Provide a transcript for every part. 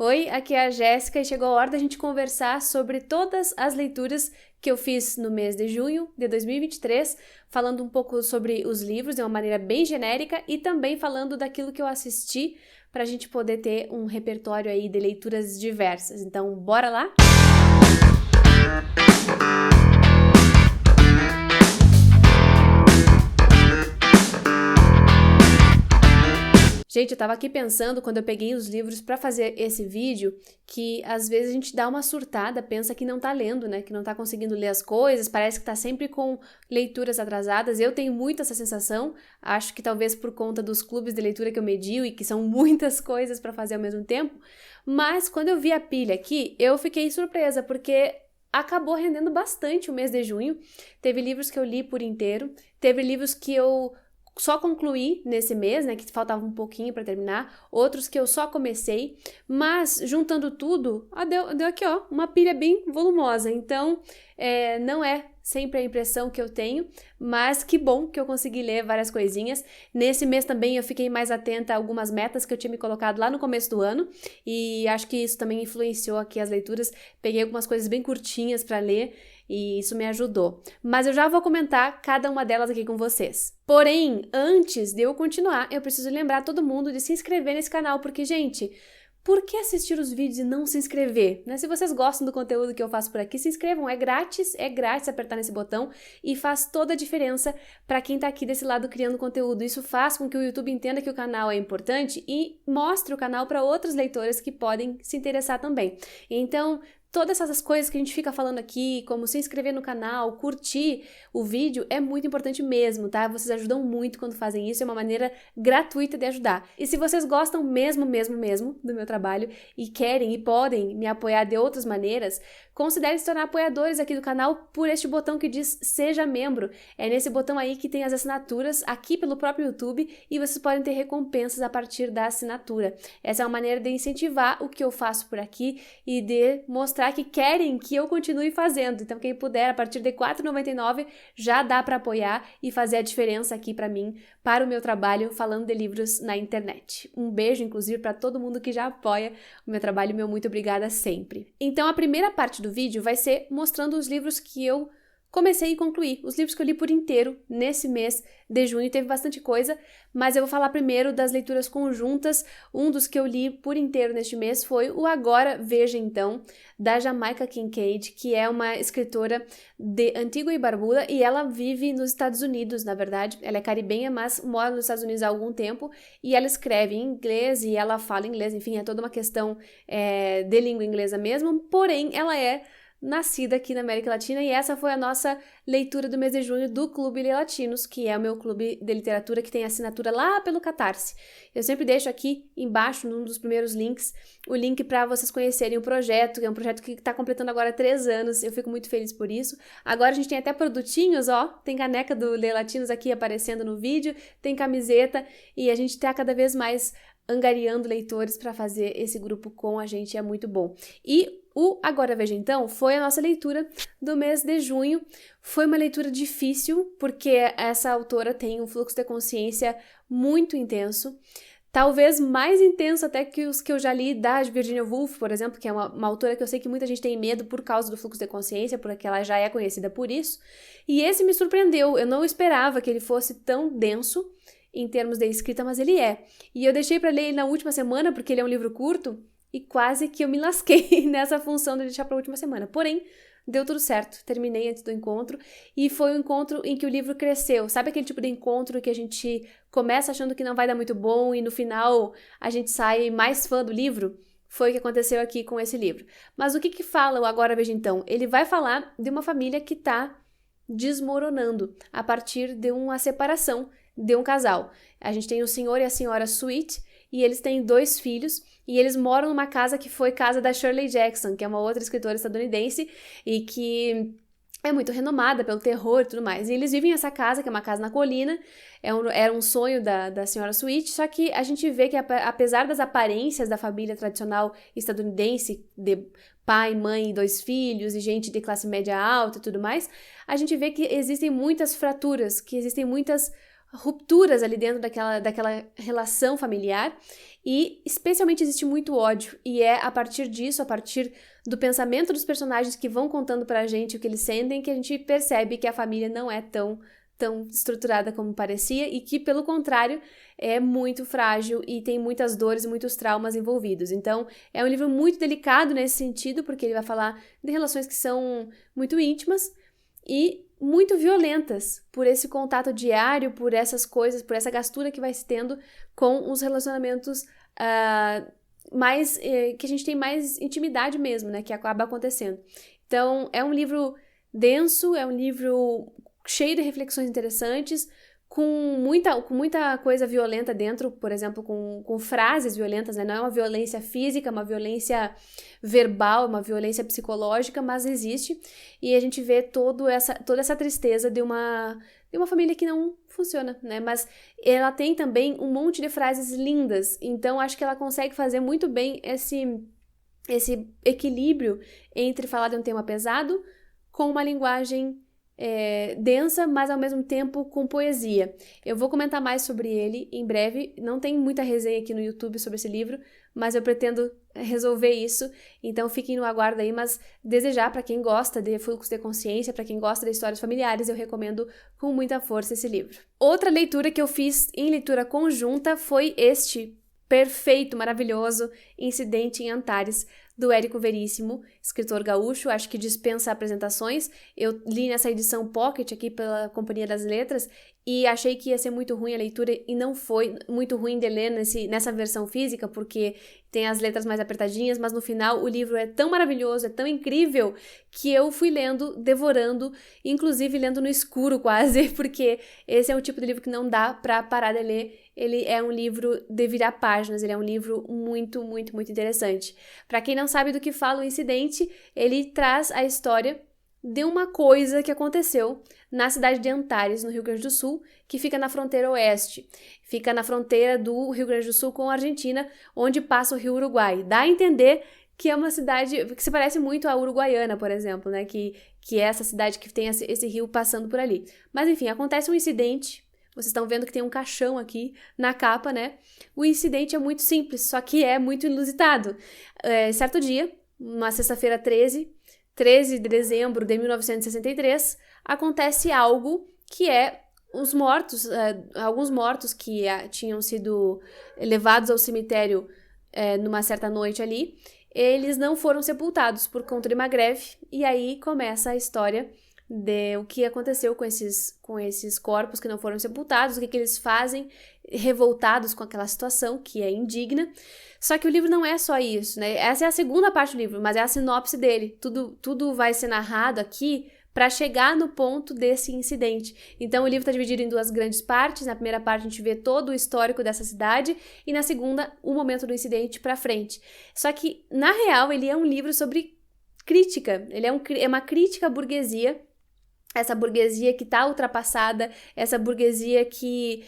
Oi, aqui é a Jéssica e chegou a hora da gente conversar sobre todas as leituras que eu fiz no mês de junho de 2023, falando um pouco sobre os livros de uma maneira bem genérica e também falando daquilo que eu assisti para a gente poder ter um repertório aí de leituras diversas. Então, bora lá? Gente, eu tava aqui pensando, quando eu peguei os livros pra fazer esse vídeo, que às vezes a gente dá uma surtada, pensa que não tá lendo, né? Que não tá conseguindo ler as coisas, parece que tá sempre com leituras atrasadas. Eu tenho muito essa sensação, acho que talvez por conta dos clubes de leitura que eu medio e que são muitas coisas pra fazer ao mesmo tempo, mas quando eu vi a pilha aqui, eu fiquei surpresa, porque acabou rendendo bastante o mês de junho. Teve livros que eu li por inteiro, teve livros que eu só concluí nesse mês, né, que faltava um pouquinho para terminar, outros que eu só comecei, mas juntando tudo, deu aqui, ó, uma pilha bem volumosa. Então, não é sempre a impressão que eu tenho, mas que bom que eu consegui ler várias coisinhas. Nesse mês também eu fiquei mais atenta a algumas metas que eu tinha me colocado lá no começo do ano, e acho que isso também influenciou aqui as leituras. Peguei algumas coisas bem curtinhas para ler, e isso me ajudou. Mas eu já vou comentar cada uma delas aqui com vocês. Porém, antes de eu continuar, eu preciso lembrar todo mundo de se inscrever nesse canal, porque, gente, por que assistir os vídeos e não se inscrever? Né? Se vocês gostam do conteúdo que eu faço por aqui, se inscrevam, é grátis apertar nesse botão e faz toda a diferença para quem tá aqui desse lado criando conteúdo. Isso faz com que o YouTube entenda que o canal é importante e mostre o canal para outros leitores que podem se interessar também. Então, todas essas coisas que a gente fica falando aqui, como se inscrever no canal, curtir o vídeo, é muito importante mesmo, tá? Vocês ajudam muito quando fazem isso, é uma maneira gratuita de ajudar. E se vocês gostam mesmo do meu trabalho e querem e podem me apoiar de outras maneiras, considerem se tornar apoiadores aqui do canal por este botão que diz Seja Membro. É nesse botão aí que tem as assinaturas aqui pelo próprio YouTube e vocês podem ter recompensas a partir da assinatura. Essa é uma maneira de incentivar o que eu faço por aqui e de mostrar que querem que eu continue fazendo. Então, quem puder, a partir de R$ 4,99 já dá para apoiar e fazer a diferença aqui para mim, para o meu trabalho falando de livros na internet. Um beijo, inclusive, para todo mundo que já apoia o meu trabalho. Meu muito obrigada sempre. Então, a primeira parte do vídeo vai ser mostrando os livros que eu comecei e concluí, os livros que eu li por inteiro nesse mês de junho. Teve bastante coisa, mas eu vou falar primeiro das leituras conjuntas. Um dos que eu li por inteiro neste mês foi o Agora Veja Então, da Jamaica Kincaid, que é uma escritora de Antigua e Barbuda, e ela vive nos Estados Unidos, na verdade. Ela é caribenha, mas mora nos Estados Unidos há algum tempo, e ela escreve em inglês e ela fala inglês, enfim, é toda uma questão de língua inglesa mesmo, porém ela é nascida aqui na América Latina, e essa foi a nossa leitura do mês de junho do Clube de Latinos, que é o meu clube de literatura que tem assinatura lá pelo Catarse. Eu sempre deixo aqui embaixo, num dos primeiros links, o link para vocês conhecerem o projeto, que é um projeto que está completando agora 3 anos, eu fico muito feliz por isso. Agora a gente tem até produtinhos, ó, tem caneca do Le Latinos aqui aparecendo no vídeo, tem camiseta, e a gente está cada vez mais angariando leitores para fazer esse grupo com a gente, é muito bom. E o Agora Veja Então foi a nossa leitura do mês de junho. Foi uma leitura difícil, porque essa autora tem um fluxo de consciência muito intenso, talvez mais intenso até que os que eu já li da Virginia Woolf, por exemplo, que é uma autora que eu sei que muita gente tem medo por causa do fluxo de consciência, porque ela já é conhecida por isso. E esse me surpreendeu, eu não esperava que ele fosse tão denso em termos de escrita, mas ele é. E eu deixei para ler ele na última semana, porque ele é um livro curto, e quase que eu me lasquei nessa função de deixar para a última semana. Porém, deu tudo certo, terminei antes do encontro, e foi um encontro em que o livro cresceu. Sabe aquele tipo de encontro que a gente começa achando que não vai dar muito bom, e no final a gente sai mais fã do livro? Foi o que aconteceu aqui com esse livro. Mas o que fala o Agora Veja Então? Ele vai falar de uma família que está desmoronando a partir de uma separação de um casal. A gente tem o senhor e a senhora Sweet, e eles têm 2 filhos, e eles moram numa casa que foi casa da Shirley Jackson, que é uma outra escritora estadunidense, e que é muito renomada pelo terror e tudo mais. E eles vivem nessa casa, que é uma casa na colina, era um sonho da senhora Sweet, só que a gente vê que apesar das aparências da família tradicional estadunidense, de pai, mãe, 2 filhos, e gente de classe média alta e tudo mais, a gente vê que existem muitas fraturas, que existem muitas rupturas ali dentro daquela relação familiar, e especialmente existe muito ódio, e é a partir disso, a partir do pensamento dos personagens que vão contando pra gente o que eles sentem, que a gente percebe que a família não é tão estruturada como parecia, e que, pelo contrário, é muito frágil e tem muitas dores e muitos traumas envolvidos. Então, é um livro muito delicado nesse sentido, porque ele vai falar de relações que são muito íntimas e muito violentas por esse contato diário, por essas coisas, por essa gastura que vai se tendo com os relacionamentos que a gente tem mais intimidade mesmo, né, que acaba acontecendo. Então, é um livro denso, é um livro cheio de reflexões interessantes, com muita coisa violenta dentro, por exemplo, com frases violentas, né? Não é uma violência física, é uma violência verbal, é uma violência psicológica, mas existe, e a gente vê toda essa tristeza de uma família que não funciona, né? Mas ela tem também um monte de frases lindas, então acho que ela consegue fazer muito bem esse equilíbrio entre falar de um tema pesado com uma linguagem densa, mas ao mesmo tempo com poesia. Eu vou comentar mais sobre ele em breve, não tem muita resenha aqui no YouTube sobre esse livro, mas eu pretendo resolver isso, então fiquem no aguardo aí, mas desejar para quem gosta de fluxo de consciência, para quem gosta de histórias familiares, eu recomendo com muita força esse livro. Outra leitura que eu fiz em leitura conjunta foi este perfeito, maravilhoso Incidente em Antares, do Érico Veríssimo, escritor gaúcho, acho que dispensa apresentações. Eu li nessa edição Pocket aqui pela Companhia das Letras e achei que ia ser muito ruim a leitura, e não foi muito ruim de ler nessa versão física, porque tem as letras mais apertadinhas, mas no final o livro é tão maravilhoso, é tão incrível, que eu fui lendo, devorando, inclusive lendo no escuro quase, porque esse é um tipo de livro que não dá pra parar de ler. Ele é um livro de virar páginas, ele é um livro muito, muito, muito interessante. Para quem não sabe do que fala o Incidente, ele traz a história de uma coisa que aconteceu na cidade de Antares, no Rio Grande do Sul, que fica na fronteira oeste. Fica na fronteira do Rio Grande do Sul com a Argentina, onde passa o Rio Uruguai. Dá a entender que é uma cidade que se parece muito à Uruguaiana, por exemplo, né? Que é essa cidade que tem esse rio passando por ali. Mas enfim, acontece um incidente. Vocês estão vendo que tem um caixão aqui na capa, né? O incidente é muito simples, só que é muito inusitado. Certo dia, uma sexta-feira 13 de dezembro de 1963, acontece algo que é os mortos, alguns mortos que tinham sido levados ao cemitério numa certa noite ali, eles não foram sepultados por conta de uma greve, e aí começa a história de o que aconteceu com esses corpos que não foram sepultados, o que eles fazem, revoltados com aquela situação que é indigna. Só que o livro não é só isso, né? Essa é a segunda parte do livro, mas é a sinopse dele. Tudo vai ser narrado aqui para chegar no ponto desse incidente. Então o livro está dividido em duas grandes partes. Na primeira parte a gente vê todo o histórico dessa cidade, e na segunda o momento do incidente para frente. Só que, na real, ele é um livro sobre crítica. Ele é uma crítica à burguesia, essa burguesia que está ultrapassada, essa burguesia que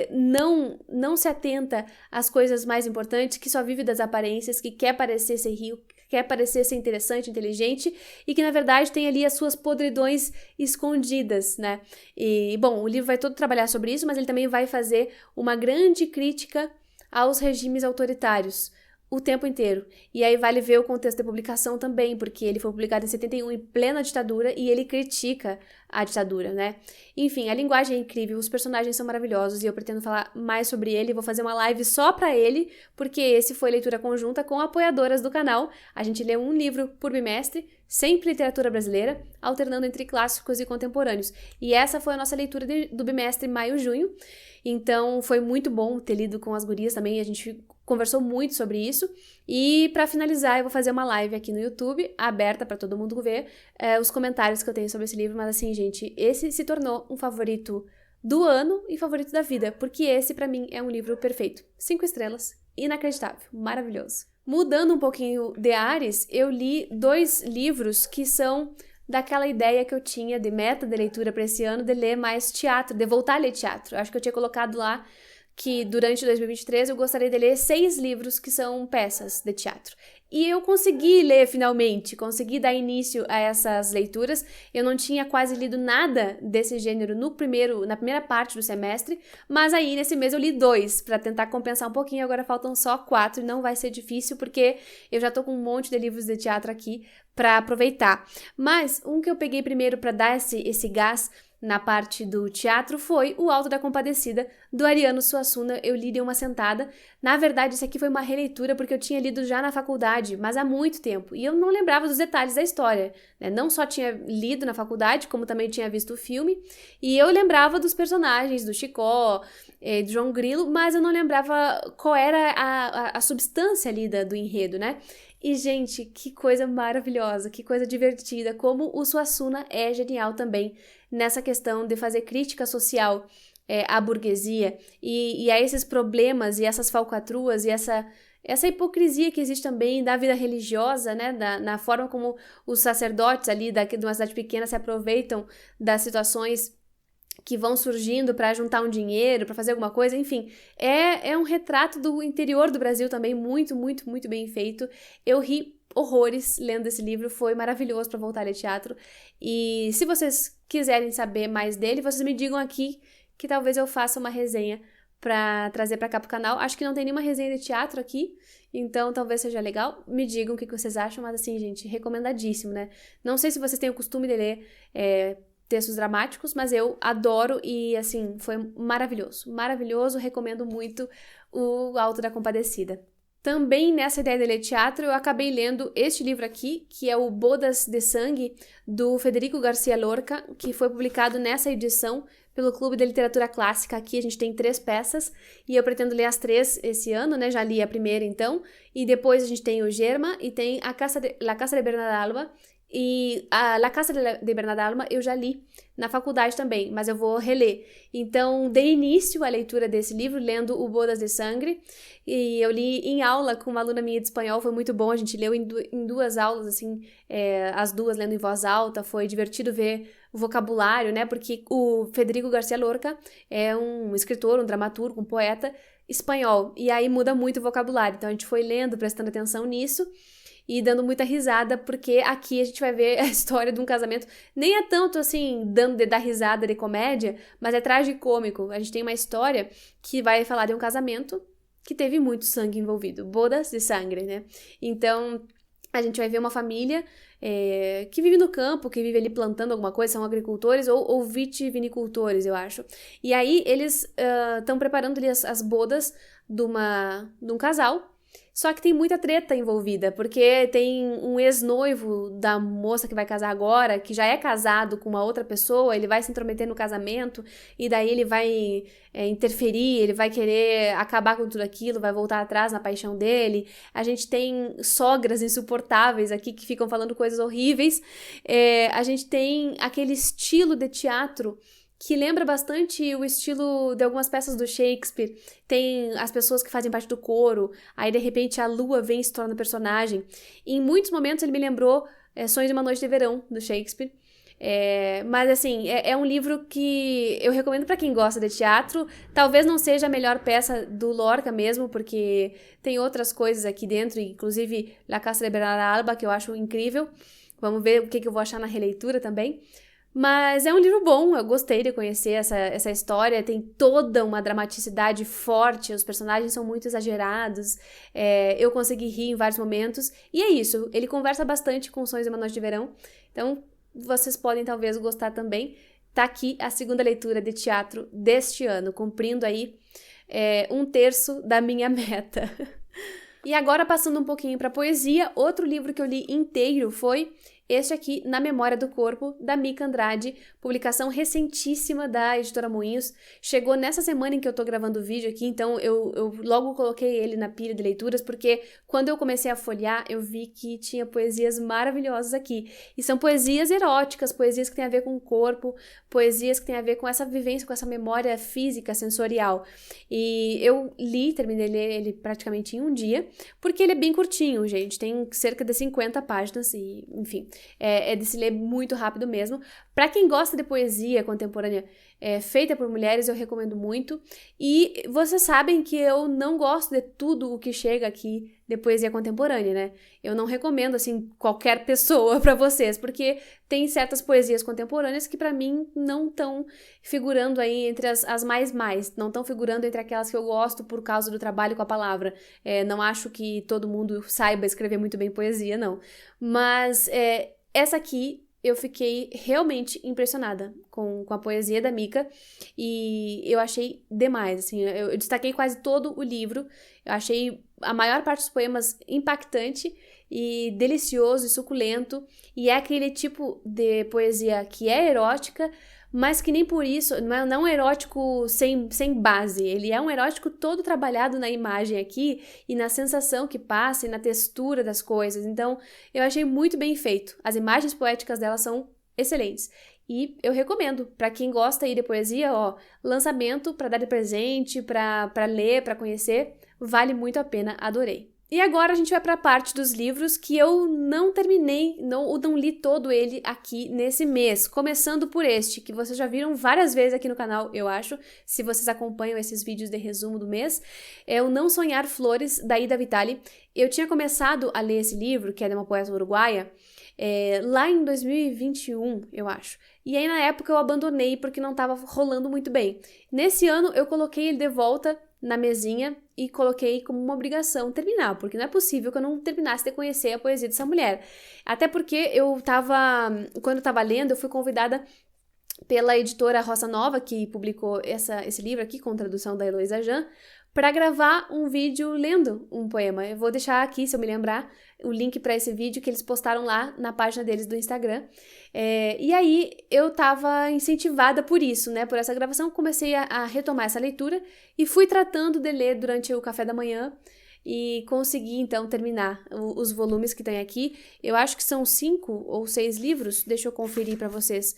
não se atenta às coisas mais importantes, que só vive das aparências, que quer parecer ser rico, quer parecer ser interessante, inteligente, e que na verdade tem ali as suas podridões escondidas, né? E, bom, o livro vai todo trabalhar sobre isso, mas ele também vai fazer uma grande crítica aos regimes autoritários o tempo inteiro. E aí vale ver o contexto da publicação também, porque ele foi publicado em 71, em plena ditadura, e ele critica a ditadura, né? Enfim, a linguagem é incrível, os personagens são maravilhosos, e eu pretendo falar mais sobre ele. Vou fazer uma live só pra ele, porque esse foi leitura conjunta com apoiadoras do canal. A gente lê um livro por bimestre, sempre literatura brasileira, alternando entre clássicos e contemporâneos. E essa foi a nossa leitura do bimestre maio-junho. Então foi muito bom ter lido com as gurias também, a gente conversou muito sobre isso. E para finalizar, eu vou fazer uma live aqui no YouTube, aberta para todo mundo ver os comentários que eu tenho sobre esse livro. Mas assim, gente, esse se tornou um favorito do ano e favorito da vida, porque esse para mim é um livro perfeito. 5 estrelas, inacreditável, maravilhoso. Mudando um pouquinho de ares, eu li 2 livros que são daquela ideia que eu tinha de meta de leitura para esse ano, de ler mais teatro, de voltar a ler teatro. Acho que eu tinha colocado lá que durante 2023 eu gostaria de ler 6 livros que são peças de teatro. E eu consegui ler finalmente, consegui dar início a essas leituras. Eu não tinha quase lido nada desse gênero na primeira parte do semestre, mas aí nesse mês eu li 2 para tentar compensar um pouquinho. Agora faltam só 4 e não vai ser difícil porque eu já tô com um monte de livros de teatro aqui para aproveitar. Mas um que eu peguei primeiro para dar esse gás na parte do teatro foi O Alto da Compadecida, do Ariano Suassuna. Eu li de uma sentada. Na verdade, isso aqui foi uma releitura, porque eu tinha lido já na faculdade, mas há muito tempo. E eu não lembrava dos detalhes da história, né? Não só tinha lido na faculdade, como também tinha visto o filme. E eu lembrava dos personagens, do Chicó, do João Grilo, mas eu não lembrava qual era a substância ali do enredo, né? E, gente, que coisa maravilhosa, que coisa divertida, como o Suassuna é genial também nessa questão de fazer crítica social à burguesia e a esses problemas e essas falcatruas e essa hipocrisia que existe também da vida religiosa, né, na forma como os sacerdotes ali de uma cidade pequena se aproveitam das situações que vão surgindo para juntar um dinheiro, para fazer alguma coisa, enfim. É um retrato do interior do Brasil também, muito, muito, muito bem feito. Eu ri horrores lendo esse livro, foi maravilhoso para voltar a ler teatro. E se vocês quiserem saber mais dele, vocês me digam aqui que talvez eu faça uma resenha para trazer para cá pro canal. Acho que não tem nenhuma resenha de teatro aqui, então talvez seja legal. Me digam o que vocês acham, mas assim, gente, recomendadíssimo, né? Não sei se vocês têm o costume de ler textos dramáticos, mas eu adoro e, assim, foi maravilhoso. Maravilhoso, recomendo muito O Alto da Compadecida. Também nessa ideia de ler teatro, eu acabei lendo este livro aqui, que é o Bodas de Sangue, do Federico García Lorca, que foi publicado nessa edição pelo Clube de Literatura Clássica. Aqui a gente tem 3 peças, e eu pretendo ler as 3 esse ano, né? Já li a primeira, então. E depois a gente tem o Germa, e tem La Casa de Bernardalba, e a La Casa de Bernardalba eu já li na faculdade também, mas eu vou reler. Então, dei início à leitura desse livro, lendo o Bodas de Sangue, e eu li em aula com uma aluna minha de espanhol, foi muito bom, a gente leu em 2 aulas, assim, as 2 lendo em voz alta, foi divertido ver o vocabulário, né, porque o Federico García Lorca é um escritor, um dramaturgo, um poeta espanhol, e aí muda muito o vocabulário, então a gente foi lendo, prestando atenção nisso, e dando muita risada, porque aqui a gente vai ver a história de um casamento, nem é tanto assim, dando de dar risada de comédia, mas é tragicômico. A gente tem uma história que vai falar de um casamento que teve muito sangue envolvido, bodas de sangue, né? Então, a gente vai ver uma família que vive no campo, que vive ali plantando alguma coisa, são agricultores ou vitivinicultores, eu acho. E aí, eles estão preparando ali as bodas de um casal. Só que tem muita treta envolvida, porque tem um ex-noivo da moça que vai casar agora, que já é casado com uma outra pessoa, ele vai se intrometer no casamento, e daí ele vai interferir, ele vai querer acabar com tudo aquilo, vai voltar atrás na paixão dele. A gente tem sogras insuportáveis aqui que ficam falando coisas horríveis. A gente tem aquele estilo de teatro que lembra bastante o estilo de algumas peças do Shakespeare. Tem as pessoas que fazem parte do coro, aí de repente a lua vem e se torna personagem. E em muitos momentos ele me lembrou Sonhos de uma Noite de Verão, do Shakespeare. Mas assim, é um livro que eu recomendo para quem gosta de teatro. Talvez não seja a melhor peça do Lorca mesmo, porque tem outras coisas aqui dentro, inclusive La Casa de Bernardalba, que eu acho incrível. Vamos ver o que eu vou achar na releitura também. Mas é um livro bom, eu gostei de conhecer essa história, tem toda uma dramaticidade forte, os personagens são muito exagerados, eu consegui rir em vários momentos, e é isso, ele conversa bastante com Sonhos de uma Noite de Verão, então vocês podem talvez gostar também. Tá aqui a segunda leitura de teatro deste ano, cumprindo aí 1/3 da minha meta. E agora, passando um pouquinho para poesia, outro livro que eu li inteiro foi este aqui, Na Memória do Corpo, da Mica Andrade, publicação recentíssima da Editora Moinhos. Chegou nessa semana em que eu tô gravando o vídeo aqui, então eu logo coloquei ele na pilha de leituras, porque quando eu comecei a folhear, eu vi que tinha poesias maravilhosas aqui. E são poesias eróticas, poesias que têm a ver com o corpo, poesias que têm a ver com essa vivência, com essa memória física, sensorial. E eu terminei de ler ele praticamente em um dia, porque ele é bem curtinho, gente, tem cerca de 50 páginas e, enfim, é de se ler muito rápido mesmo, Para quem gosta de poesia contemporânea feita por mulheres, eu recomendo muito. E vocês sabem que eu não gosto de tudo o que chega aqui de poesia contemporânea, né? Eu não recomendo, assim, qualquer pessoa para vocês, porque tem certas poesias contemporâneas que para mim não estão figurando aí entre as mais, não estão figurando entre aquelas que eu gosto por causa do trabalho com a palavra. Não acho que todo mundo saiba escrever muito bem poesia, não. Mas essa aqui eu fiquei realmente impressionada com a poesia da Mika e eu achei demais, assim, eu destaquei quase todo o livro, eu achei a maior parte dos poemas impactante e delicioso e suculento, e é aquele tipo de poesia que é erótica, mas que nem por isso, não é um erótico sem base, ele é um erótico todo trabalhado na imagem aqui, e na sensação que passa, e na textura das coisas, então eu achei muito bem feito, as imagens poéticas dela são excelentes, e eu recomendo, para quem gosta aí de poesia, lançamento para dar de presente, para ler, para conhecer, vale muito a pena, adorei. E agora a gente vai para a parte dos livros que eu não terminei, não li todo ele aqui nesse mês. Começando por este, que vocês já viram várias vezes aqui no canal, eu acho, se vocês acompanham esses vídeos de resumo do mês, é o Não Sonhar Flores, da Ida Vitali. Eu tinha começado a ler esse livro, que é de uma poeta uruguaia, lá em 2021, eu acho. E aí na época eu abandonei porque não estava rolando muito bem. Nesse ano eu coloquei ele de volta na mesinha e coloquei como uma obrigação terminar, porque não é possível que eu não terminasse de conhecer a poesia dessa mulher. Até porque quando eu tava lendo, eu fui convidada pela editora Roça Nova, que publicou esse livro aqui, com tradução da Heloísa Jan, para gravar um vídeo lendo um poema. Eu vou deixar aqui, se eu me lembrar, o link para esse vídeo que eles postaram lá na página deles do Instagram. E aí eu tava incentivada por isso, né? Por essa gravação, comecei a retomar essa leitura e fui tratando de ler durante o café da manhã e consegui, então, terminar os volumes que tem aqui. Eu acho que são 5 ou 6 livros, deixa eu conferir para vocês.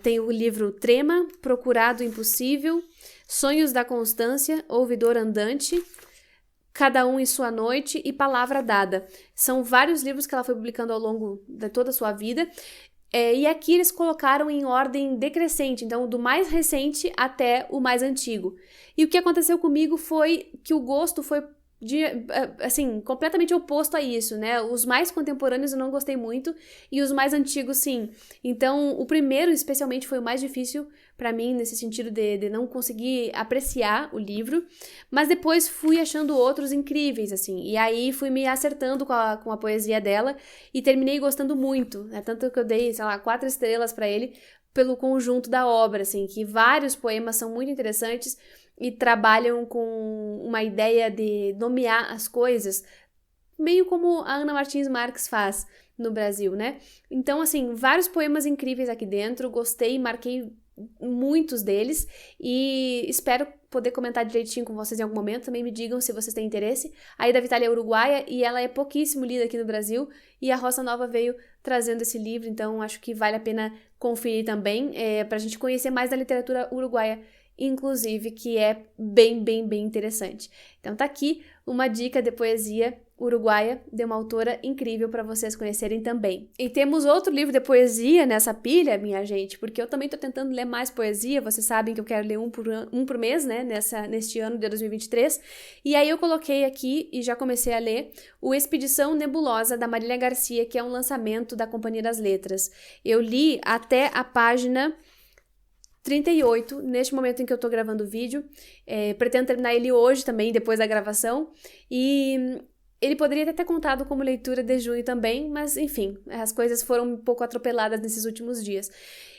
Tem o livro Trema, Procurado Impossível, Sonhos da Constância, Ouvidor Andante, Cada Um em Sua Noite e Palavra Dada. São vários livros que ela foi publicando ao longo de toda a sua vida. E aqui eles colocaram em ordem decrescente, então do mais recente até o mais antigo. E o que aconteceu comigo foi que o gosto foi completamente oposto a isso, né? Os mais contemporâneos eu não gostei muito e os mais antigos sim. Então, o primeiro especialmente foi o mais difícil para mim, nesse sentido de não conseguir apreciar o livro, mas depois fui achando outros incríveis, assim, e aí fui me acertando com a poesia dela e terminei gostando muito, né? Tanto que eu dei, 4 estrelas para ele pelo conjunto da obra, assim, que vários poemas são muito interessantes e trabalham com uma ideia de nomear as coisas, meio como a Ana Martins Marques faz no Brasil, né? Então, assim, vários poemas incríveis aqui dentro, gostei, marquei muitos deles e espero poder comentar direitinho com vocês em algum momento. Também me digam se vocês têm interesse. A Ida Vitali é uruguaia e ela é pouquíssimo lida aqui no Brasil e a Roça Nova veio trazendo esse livro, então acho que vale a pena conferir também, pra gente conhecer mais da literatura uruguaia, inclusive, que é bem, bem, bem interessante. Então tá aqui uma dica de poesia uruguaia de uma autora incrível para vocês conhecerem também. E temos outro livro de poesia nessa pilha, minha gente, porque eu também tô tentando ler mais poesia, vocês sabem que eu quero ler um por mês, né, neste ano de 2023, e aí eu coloquei aqui e já comecei a ler o Expedição Nebulosa, da Marília Garcia, que é um lançamento da Companhia das Letras. Eu li até a página 38, neste momento em que eu tô gravando o vídeo, pretendo terminar ele hoje também, depois da gravação, e ele poderia até ter contado como leitura de junho também, mas enfim, as coisas foram um pouco atropeladas nesses últimos dias.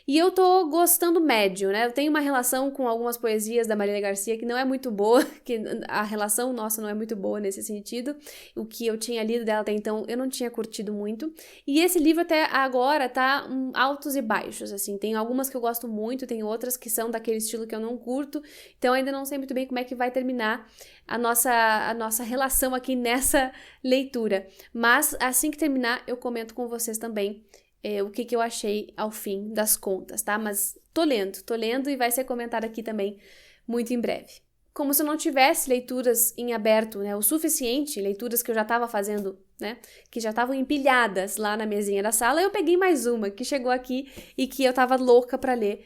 E eu tô gostando médio, né? Eu tenho uma relação com algumas poesias da Marília Garcia que não é muito boa, que a relação nossa não é muito boa nesse sentido. O que eu tinha lido dela até então, eu não tinha curtido muito. E esse livro até agora tá altos e baixos, assim. Tem algumas que eu gosto muito, tem outras que são daquele estilo que eu não curto. Então ainda não sei muito bem como é que vai terminar a nossa relação aqui nessa leitura. Mas assim que terminar, eu comento com vocês também o que eu achei ao fim das contas, tá? Mas tô lendo e vai ser comentado aqui também muito em breve. como se eu não tivesse leituras em aberto, né, o suficiente, leituras que eu já estava fazendo, né, que já estavam empilhadas lá na mesinha da sala. Eu peguei mais uma que chegou aqui e que eu estava louca para ler,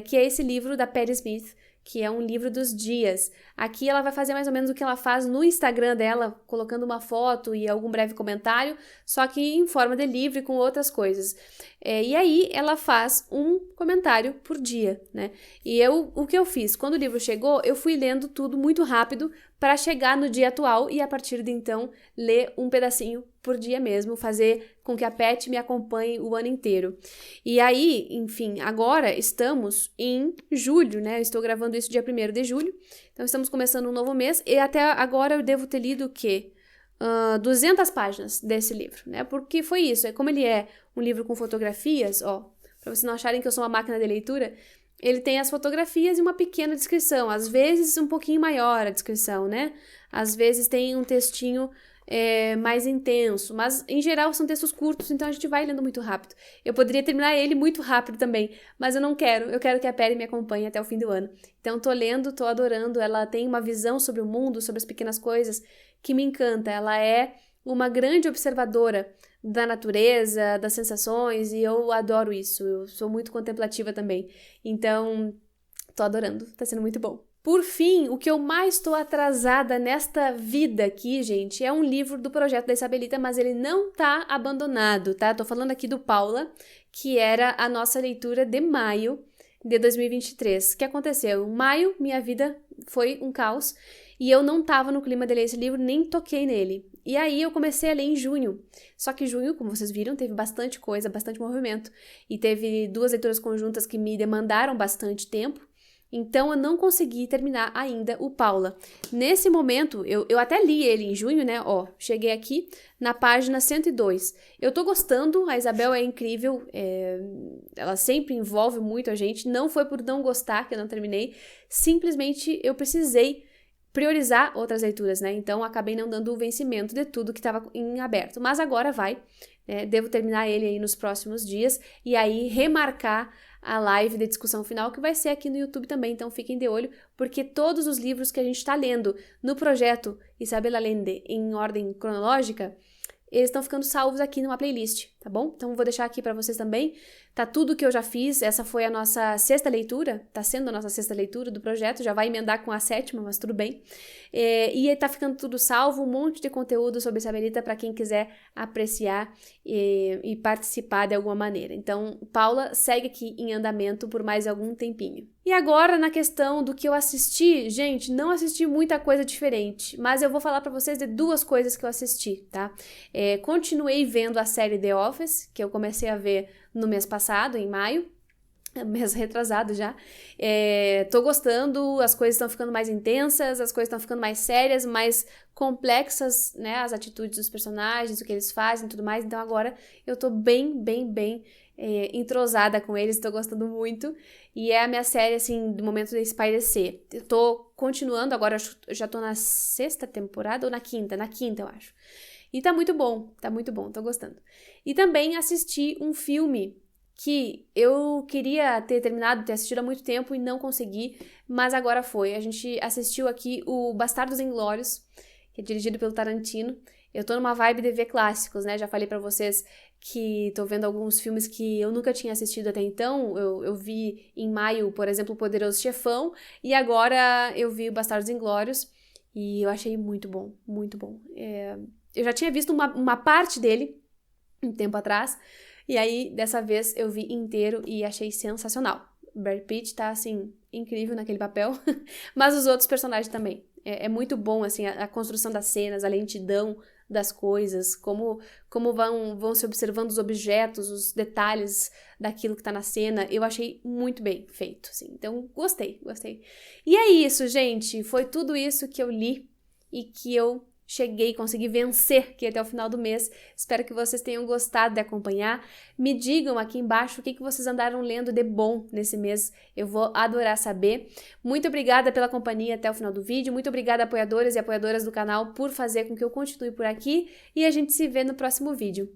que é esse livro da Patti Smith, que é um livro dos dias. Aqui ela vai fazer mais ou menos o que ela faz no Instagram dela, colocando uma foto e algum breve comentário, só que em forma de livro e com outras coisas. E aí ela faz um comentário por dia, né? E o que eu fiz? Quando o livro chegou, eu fui lendo tudo muito rápido para chegar no dia atual e a partir de então ler um pedacinho por dia mesmo, fazer com que a Patti me acompanhe o ano inteiro. E aí, enfim, agora estamos em julho, né? Eu estou gravando isso dia 1º de julho, então estamos começando um novo mês e até agora eu devo ter lido o quê? 200 páginas desse livro, né? Porque foi isso, como ele é um livro com fotografias, ó, para vocês não acharem que eu sou uma máquina de leitura, ele tem as fotografias e uma pequena descrição, às vezes um pouquinho maior a descrição, né? Às vezes tem um textinho mais intenso, mas em geral são textos curtos, então a gente vai lendo muito rápido. Eu poderia terminar ele muito rápido também, mas eu não quero, eu quero que a Patti me acompanhe até o fim do ano. Então tô lendo, tô adorando, ela tem uma visão sobre o mundo, sobre as pequenas coisas que me encanta, ela é uma grande observadora da natureza, das sensações, e eu adoro isso, eu sou muito contemplativa também, então tô adorando, tá sendo muito bom. Por fim, o que eu mais tô atrasada nesta vida aqui, gente, é um livro do projeto da Isabelita, mas ele não tá abandonado, tá? Tô falando aqui do Paula, que era a nossa leitura de maio de 2023. O que aconteceu? Em maio, minha vida foi um caos, e eu não tava no clima de ler esse livro, nem toquei nele. E aí eu comecei a ler em junho. Só que junho, como vocês viram, teve bastante coisa, bastante movimento. E teve 2 leituras conjuntas que me demandaram bastante tempo. Então eu não consegui terminar ainda o Paula. Nesse momento, eu até li ele em junho, né? Ó, cheguei aqui na página 102. Eu tô gostando, a Isabel é incrível, ela sempre envolve muito a gente. Não foi por não gostar que eu não terminei, simplesmente eu precisei priorizar outras leituras, né? Então acabei não dando o vencimento de tudo que estava em aberto. Mas agora vai, devo terminar ele aí nos próximos dias e aí remarcar a live de discussão final, que vai ser aqui no YouTube também, então fiquem de olho, porque todos os livros que a gente está lendo no projeto Isabel Allende em ordem cronológica, eles estão ficando salvos aqui numa playlist, tá bom? Então vou deixar aqui para vocês também, tá tudo que eu já fiz, essa foi a nossa 6ª leitura, tá sendo a nossa 6ª leitura do projeto, já vai emendar com a 7ª, mas tudo bem. E tá ficando tudo salvo, um monte de conteúdo sobre Isabelita para quem quiser apreciar e participar de alguma maneira. Então, Paula segue aqui em andamento por mais algum tempinho. E agora, na questão do que eu assisti, gente, não assisti muita coisa diferente, mas eu vou falar para vocês de 2 coisas que eu assisti, tá? Continuei vendo a série The Office, que eu comecei a ver no mês passado, em maio, mês retrasado já. Tô gostando, as coisas estão ficando mais intensas, as coisas estão ficando mais sérias, mais complexas, né? As atitudes dos personagens, o que eles fazem e tudo mais. Então agora eu tô bem entrosada com eles, tô gostando muito. E é a minha série, assim, do momento de espairecer. Eu tô continuando, agora eu já tô na 6ª temporada ou na 5ª? Na 5ª, eu acho. E tá muito bom, tô gostando. E também assisti um filme que eu queria ter terminado, ter assistido há muito tempo e não consegui, mas agora foi. A gente assistiu aqui o Bastardos Inglórios, que é dirigido pelo Tarantino. Eu tô numa vibe de ver clássicos, né? Já falei pra vocês que tô vendo alguns filmes que eu nunca tinha assistido até então. Eu vi em maio, por exemplo, O Poderoso Chefão, e agora eu vi o Bastardos Inglórios, e eu achei muito bom, muito bom. Eu já tinha visto uma parte dele um tempo atrás, e aí, dessa vez, eu vi inteiro e achei sensacional. Brad Pitt tá, assim, incrível naquele papel, mas os outros personagens também. É muito bom, assim, a construção das cenas, a lentidão das coisas, como vão se observando os objetos, os detalhes daquilo que tá na cena. Eu achei muito bem feito, assim. Então, gostei. E é isso, gente. Foi tudo isso que eu li e que eu consegui vencer aqui até o final do mês. Espero que vocês tenham gostado de acompanhar. Me digam aqui embaixo o que vocês andaram lendo de bom nesse mês. Eu vou adorar saber. Muito obrigada pela companhia até o final do vídeo. Muito obrigada, apoiadores e apoiadoras do canal, por fazer com que eu continue por aqui. E a gente se vê no próximo vídeo.